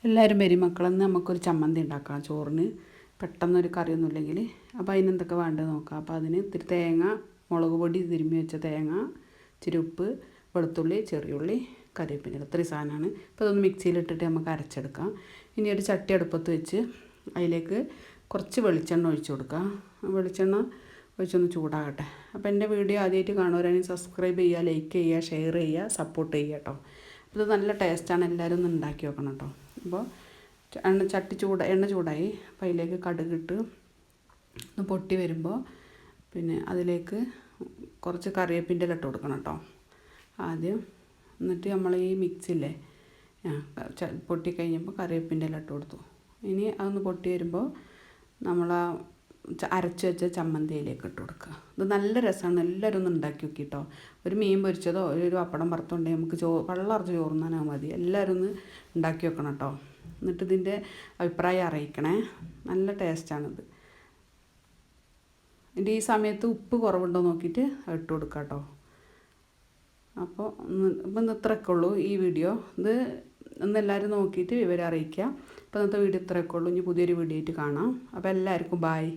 എല്ലാവരും വരും മക്കളെന്ന് നമുക്കൊരു ചമ്മന്തി ഉണ്ടാക്കാം ചോറിന്. പെട്ടെന്നൊരു കറിയൊന്നും ഇല്ലെങ്കിൽ അപ്പോൾ അതിനെന്തൊക്കെ വേണ്ടത് നോക്കാം. അപ്പോൾ അതിന് ഇത്തിരി തേങ്ങ, മുളക് പൊടി തിരുമ്മി വെച്ച തേങ്ങ, ഇച്ചിരി ഉപ്പ്, വെളുത്തുള്ളി, ചെറിയുള്ളി, കറിവേപ്പില, ഇത്രയും സാധനമാണ്. അപ്പോൾ അതൊന്ന് മിക്സിയിലിട്ടിട്ട് നമുക്ക് അരച്ചെടുക്കാം. ഇനി ഒരു ചട്ടി അടുപ്പത്ത് വെച്ച് അതിലേക്ക് കുറച്ച് വെളിച്ചെണ്ണ ഒഴിച്ച് കൊടുക്കാം. വെളിച്ചെണ്ണ ഒഴിച്ചൊന്ന് ചൂടാകട്ടെ. അപ്പോൾ എൻ്റെ വീഡിയോ ആദ്യമായിട്ട് കാണുന്നവരാണെങ്കിൽ സബ്സ്ക്രൈബ് ചെയ്യുക, ലൈക്ക് ചെയ്യുക, ഷെയർ ചെയ്യുക, സപ്പോർട്ട് ചെയ്യുക കേട്ടോ. ഇത് നല്ല ടേസ്റ്റാണ്, എല്ലാവരും ഒന്ന് ഉണ്ടാക്കി വെക്കണം കേട്ടോ. അപ്പോൾ എണ്ണ ചൂടായി. അപ്പോൾ അതിലേക്ക് കടുകിട്ട് ഒന്ന് പൊട്ടി വരുമ്പോൾ പിന്നെ അതിലേക്ക് കുറച്ച് കറിവേപ്പിൻ്റെ ഇല ഇട്ട് കൊടുക്കണം കേട്ടോ ആദ്യം. എന്നിട്ട് നമ്മൾ ഈ മിക്സില്ലേ പൊട്ടി കഴിഞ്ഞപ്പോൾ കറിവേപ്പിൻ്റെ ഇല ഇട്ട് കൊടുത്തു. ഇനി അതൊന്ന് പൊട്ടി വരുമ്പോൾ നമ്മൾ അരച്ച് വെച്ച ചമ്മന്തിയിലേക്ക് ഇട്ട് കൊടുക്കുക. ഇത് നല്ല രസമാണ്, എല്ലാവരും ഒന്ന് ഉണ്ടാക്കി നോക്കി കേട്ടോ. ഒരു മീൻ പൊരിച്ചതോ ഒരു പപ്പടം വറുത്തുണ്ടെങ്കിൽ നമുക്ക് വെള്ളമറച്ച് ചോറുന്നാനാൽ മതി. എല്ലാവരും ഒന്ന് ഉണ്ടാക്കി വെക്കണം കേട്ടോ. എന്നിട്ട് ഇതിൻ്റെ അഭിപ്രായം അറിയിക്കണേ. നല്ല ടേസ്റ്റാണിത്. ഇതിൻ്റെ ഈ സമയത്ത് ഉപ്പ് കുറവുണ്ടോ നോക്കിയിട്ട് ഇട്ട് കൊടുക്കുക കേട്ടോ. അപ്പോൾ ഇന്ന് ഇത്രയൊക്കെ ഉള്ളൂ ഈ വീഡിയോ. ഇത് ഒന്ന് എല്ലാവരും നോക്കിയിട്ട് വിവരം അറിയിക്കുക. അപ്പോൾ ഇന്നത്തെ വീഡിയോ ഇത്രയൊക്കെ ഉള്ളൂ. ഇനി പുതിയൊരു വീഡിയോ ആയിട്ട് കാണാം. അപ്പോൾ എല്ലാവർക്കും ബായ്.